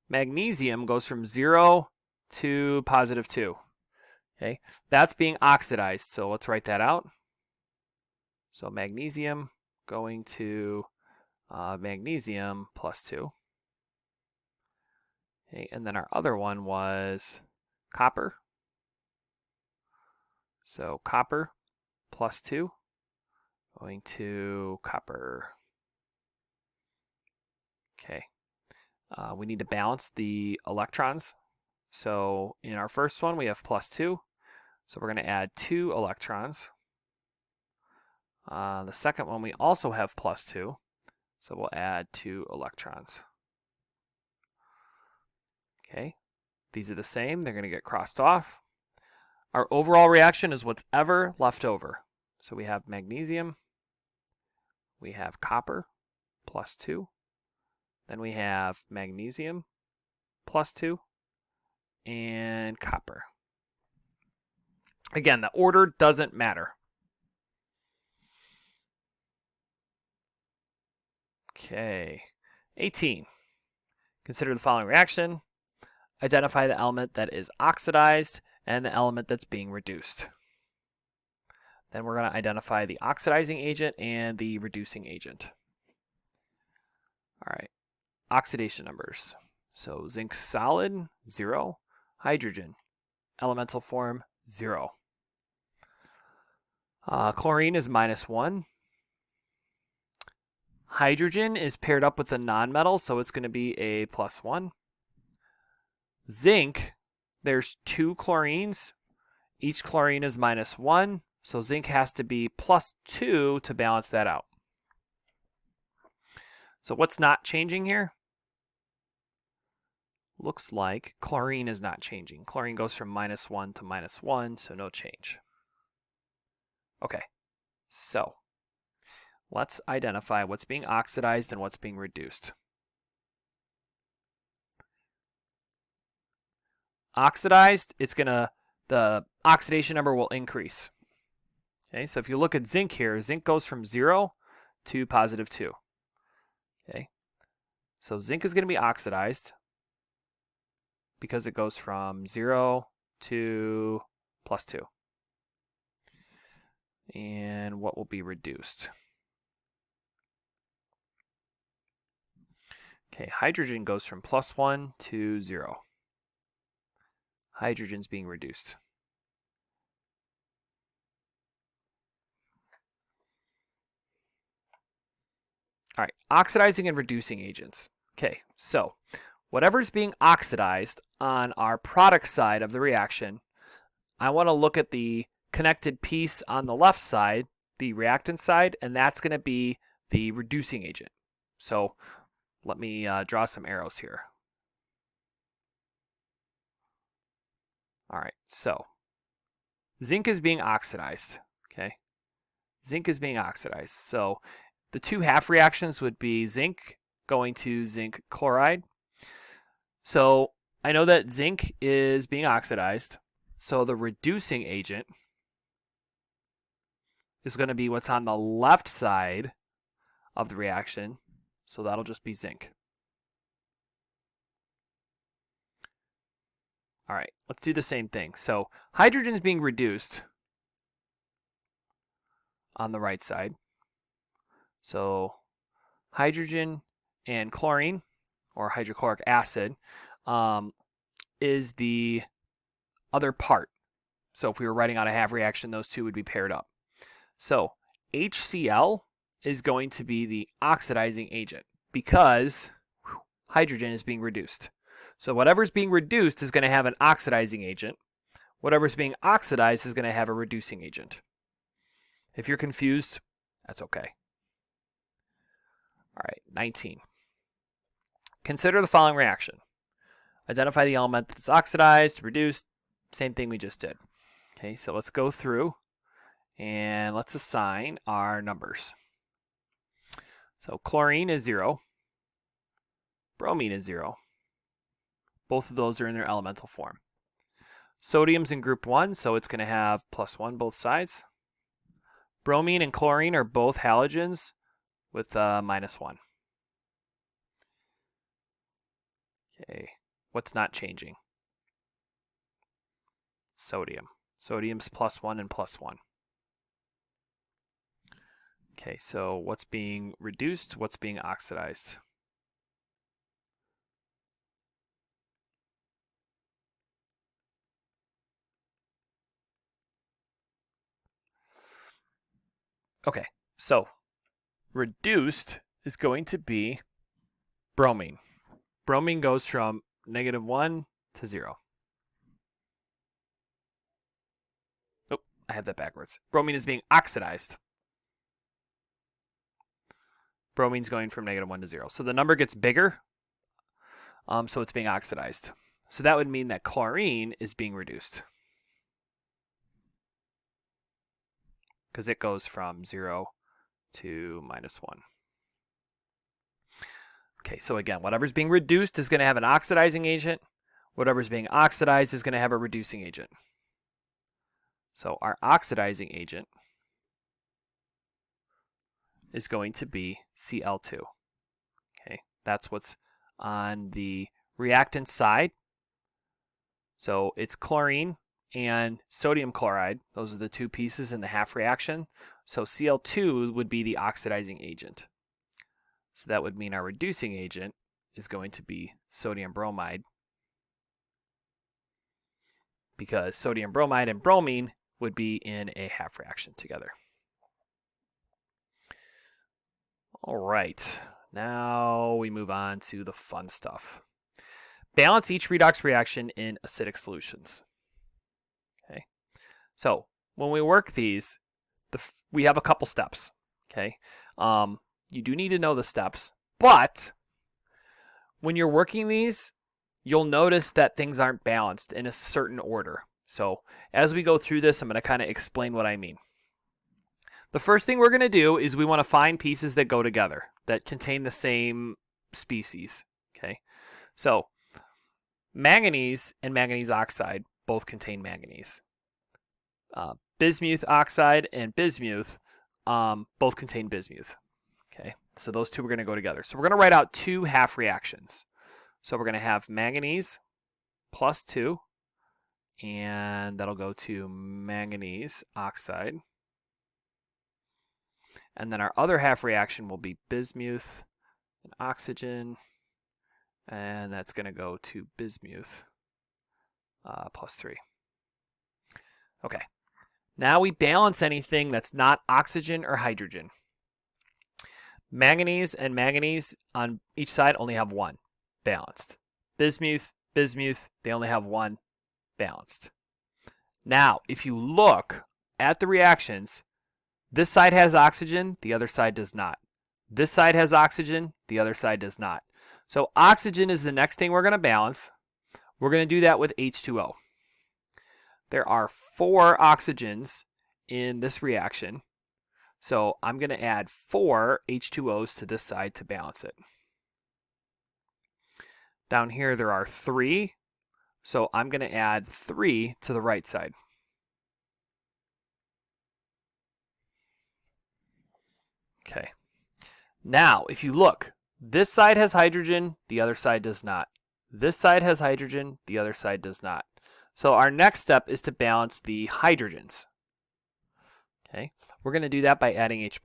magnesium goes from 0 to positive 2. Okay, that's being oxidized. So let's write that out. So magnesium going to magnesium plus 2. Okay, and then our other one was copper. So copper plus 2 going to copper. Okay, we need to balance the electrons. So in our first one, we have plus 2. So we're going to add 2 electrons. The second one, we also have plus 2. So we'll add 2 electrons. Okay, these are the same. They're going to get crossed off. Our overall reaction is what's ever left over. So we have magnesium. We have copper plus 2. Then we have magnesium plus 2 and copper. Again, the order doesn't matter. Okay, 18. Consider the following reaction. Identify the element that is oxidized and the element that's being reduced. Then we're going to identify the oxidizing agent and the reducing agent. All right, oxidation numbers. So zinc solid, 0. Hydrogen, elemental form, 0. Chlorine is minus 1. Hydrogen is paired up with a nonmetal, so it's going to be a plus 1. Zinc, there's 2 chlorines. Each chlorine is minus 1, so zinc has to be plus 2 to balance that out. So what's not changing here? Looks like chlorine is not changing. Chlorine goes from minus 1 to minus 1, so no change. Okay, so let's identify what's being oxidized and what's being reduced. Oxidized, the oxidation number will increase. Okay, so if you look at zinc here, zinc goes from 0 to positive 2. Okay, so zinc is going to be oxidized because it goes from 0 to plus 2. And what will be reduced? Okay, hydrogen goes from plus 1 to 0. Hydrogen's being reduced. All right, oxidizing and reducing agents. Okay, so whatever's being oxidized on our product side of the reaction, I want to look at the connected piece on the left side, the reactant side, and that's going to be the reducing agent. So let me draw some arrows here. All right, so zinc is being oxidized, okay? Zinc is being oxidized. So the 2 half reactions would be zinc going to zinc chloride. So I know that zinc is being oxidized. So the reducing agent is going to be what's on the left side of the reaction. So that'll just be zinc. All right, let's do the same thing. So hydrogen is being reduced on the right side. So hydrogen and chlorine, or hydrochloric acid, is the other part. So if we were writing out a half reaction, those two would be paired up. So HCl is going to be the oxidizing agent because hydrogen is being reduced. So whatever's being reduced is going to have an oxidizing agent. Whatever's being oxidized is going to have a reducing agent. If you're confused, that's okay. All right, 19. Consider the following reaction. Identify the element that's oxidized, reduced, same thing we just did. Okay, so let's go through and let's assign our numbers. So chlorine is 0. Bromine is 0. Both of those are in their elemental form. Sodium's in group 1, so it's going to have +1 both sides. Bromine and chlorine are both halogens with -1. Okay, what's not changing? Sodium. Sodium's +1 and +1. Okay, so what's being reduced? What's being oxidized? Okay, so reduced is going to be bromine. Bromine goes from -1 to 0. Oh, I have that backwards. Bromine is being oxidized. Bromine's going from -1 to 0. So the number gets bigger, so it's being oxidized. So that would mean that chlorine is being reduced, because it goes from 0 to -1. Okay, so again, whatever's being reduced is going to have an oxidizing agent. Whatever's being oxidized is going to have a reducing agent. So our oxidizing agent is going to be Cl2. Okay, that's what's on the reactant side. So it's chlorine and sodium chloride. Those are the two pieces in the half reaction. So Cl2 would be the oxidizing agent. So that would mean our reducing agent is going to be sodium bromide, because sodium bromide and bromine would be in a half reaction together. All right, now we move on to the fun stuff. Balance each redox reaction in acidic solutions. Okay, so when we work these, we have a couple steps. Okay, you do need to know the steps, but when you're working these, you'll notice that things aren't balanced in a certain order. So as we go through this, I'm going to kind of explain what I mean. The first thing we're going to do is we want to find pieces that go together, that contain the same species. Okay, so manganese and manganese oxide both contain manganese. Bismuth oxide and bismuth both contain bismuth. Okay, so those two are going to go together. So we're going to write out two half reactions. So we're going to have manganese +2, and that'll go to manganese oxide. And then our other half reaction will be bismuth and oxygen, and that's going to go to bismuth +3. Okay, now we balance anything that's not oxygen or hydrogen. Manganese and manganese on each side only have one, balanced. Bismuth, bismuth, they only have one, balanced. Now, if you look at the reactions, this side has oxygen, the other side does not. This side has oxygen, the other side does not. So oxygen is the next thing we're going to balance. We're going to do that with H2O. There are 4 oxygens in this reaction. So I'm going to add 4 H2Os to this side to balance it. Down here there are 3. So I'm going to add 3 to the right side. Okay. Now, if you look, this side has hydrogen, the other side does not. This side has hydrogen, the other side does not. So our next step is to balance the hydrogens. Okay. We're going to do that by adding H+.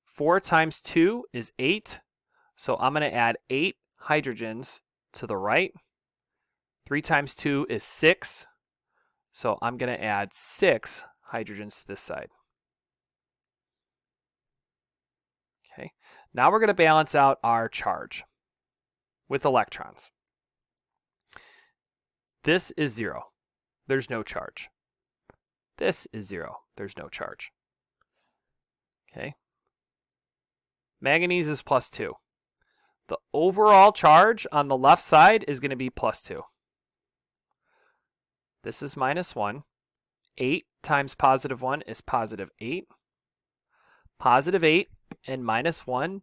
4 times 2 is 8. So I'm going to add 8 hydrogens to the right. 3 times 2 is 6. So I'm going to add 6 hydrogens to this side. Okay. Now we're going to balance out our charge with electrons. This is 0. There's no charge. This is 0. There's no charge. Okay. Manganese is plus 2. The overall charge on the left side is going to be plus 2. This is minus 1. 8 times positive 1 is positive 8. Positive 8 and minus 1,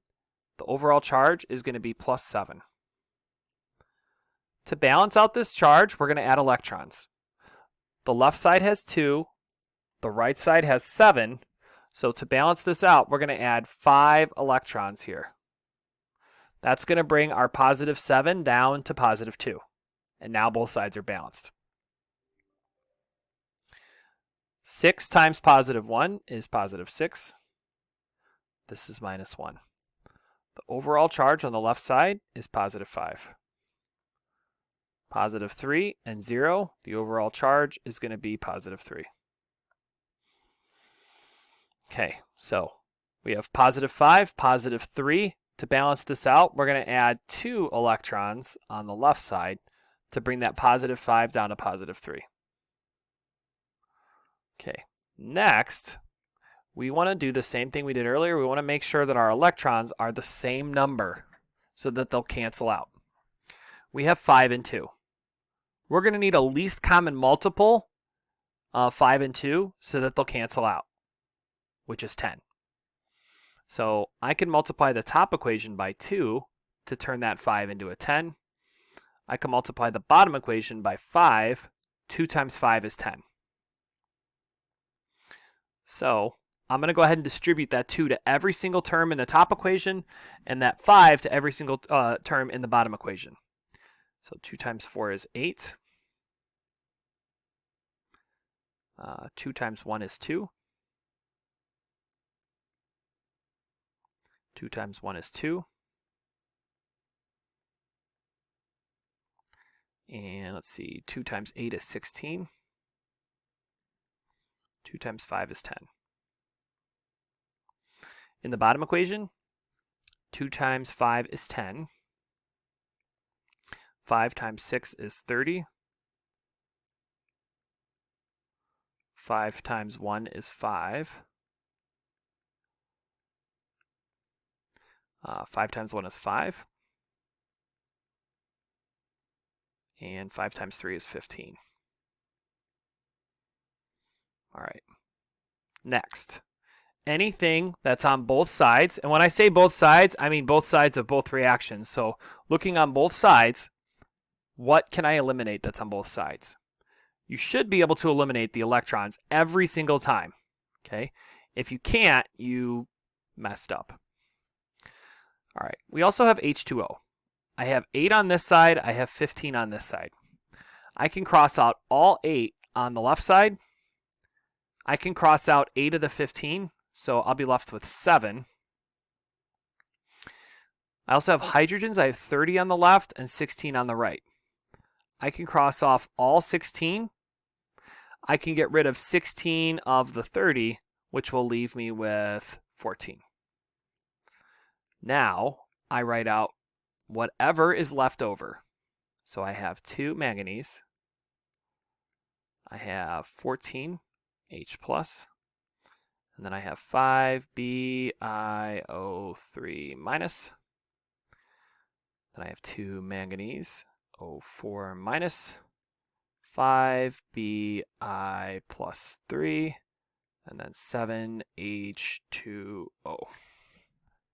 the overall charge is going to be plus 7. To balance out this charge, we're going to add electrons. The left side has 2. The right side has 7. So to balance this out, we're going to add 5 electrons here. That's going to bring our positive 7 down to positive 2. And now both sides are balanced. 6 times positive 1 is positive 6. This is minus 1. The overall charge on the left side is positive 5. Positive 3 and 0, the overall charge is going to be positive 3. Okay, so we have positive 5, positive 3. To balance this out, we're going to add 2 electrons on the left side to bring that positive 5 down to positive 3. Okay, next, we want to do the same thing we did earlier. We want to make sure that our electrons are the same number so that they'll cancel out. We have 5 and 2. We're going to need a least common multiple of 5 and 2 so that they'll cancel out, which is 10. So I can multiply the top equation by 2 to turn that 5 into a 10. I can multiply the bottom equation by 5. 2 times 5 is 10. So I'm going to go ahead and distribute that 2 to every single term in the top equation and that 5 to every single term in the bottom equation. So 2 times 4 is 8. 2 times 1 is 2. 2 times 1 is 2. And let's see, 2 times 8 is 16. 2 times 5 is 10. In the bottom equation, 2 times 5 is 10. 5 times 6 is 30. 5 times 1 is 5. 5 times 1 is 5. And 5 times 3 is 15. All right. Next, anything that's on both sides, and when I say both sides, I mean both sides of both reactions. So looking on both sides, what can I eliminate that's on both sides? You should be able to eliminate the electrons every single time. Okay? If you can't, you messed up. All right. We also have H2O. I have 8 on this side. I have 15 on this side. I can cross out all 8 on the left side. I can cross out 8 of the 15, so I'll be left with 7. I also have hydrogens. I have 30 on the left and 16 on the right. I can cross off all 16. I can get rid of 16 of the 30, which will leave me with 14. Now, I write out whatever is left over. So I have 2 manganese. I have 14 H+. And then I have 5 BiO3-. Then I have 2 manganese, O4-, 5 Bi plus 3, and then 7 H2O.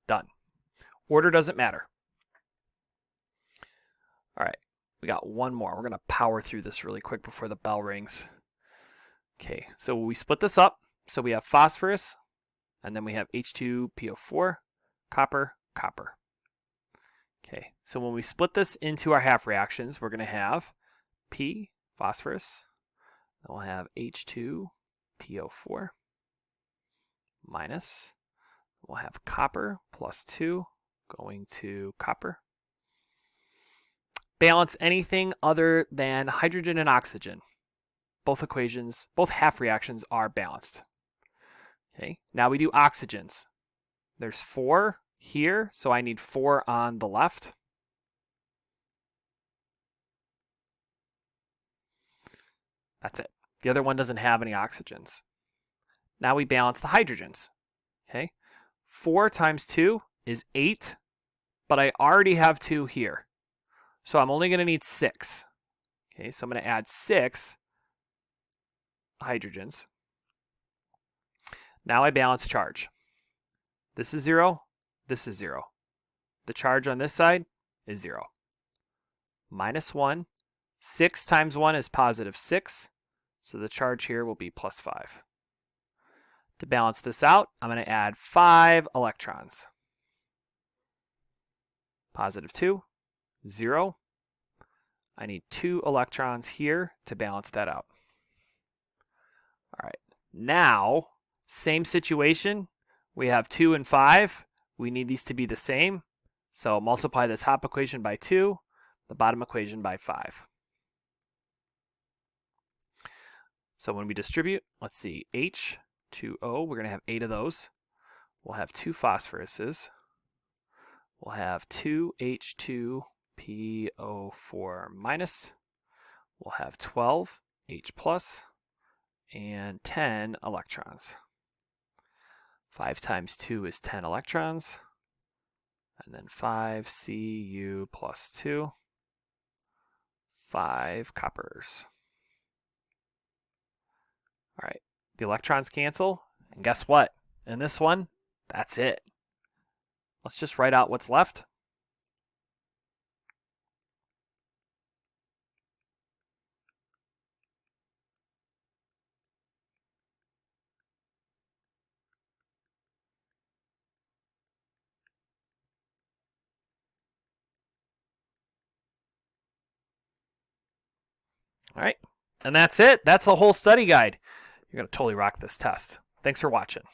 Done. Order doesn't matter. All right, we got one more. We're going to power through this really quick before the bell rings. Okay, so we split this up. So we have phosphorus, and then we have H2PO4, copper, copper. Okay, so when we split this into our half reactions, we're going to have P, phosphorus, then we'll have H2PO4 minus, we'll have copper plus 2 going to copper. Balance anything other than hydrogen and oxygen. Both equations, both half reactions are balanced. Okay, now we do oxygens. There's 4 here, so I need 4 on the left. That's it. The other one doesn't have any oxygens. Now we balance the hydrogens. Okay, 4 times 2 is 8, but I already have 2 here. So I'm only going to need 6. Okay, so I'm going to add 6 hydrogens. Now I balance charge. This is 0, this is 0. The charge on this side is 0. Minus 1. 6 times 1 is positive 6, so the charge here will be plus 5. To balance this out, I'm going to add 5 electrons. Positive 2, 0. I need 2 electrons here to balance that out. All right, now, same situation. We have 2 and 5. We need these to be the same. So multiply the top equation by 2, the bottom equation by 5. So when we distribute, let's see, H2O, we're going to have 8 of those. We'll have 2 phosphoruses. We'll have 2 H2PO4 minus. We'll have 12 H plus and 10 electrons. 5 times 2 is 10 electrons. And then 5 Cu plus 2. 5 coppers. All right, the electrons cancel. And guess what? In this one, that's it. Let's just write out what's left. All right, and that's it. That's the whole study guide. You're going to totally rock this test. Thanks for watching.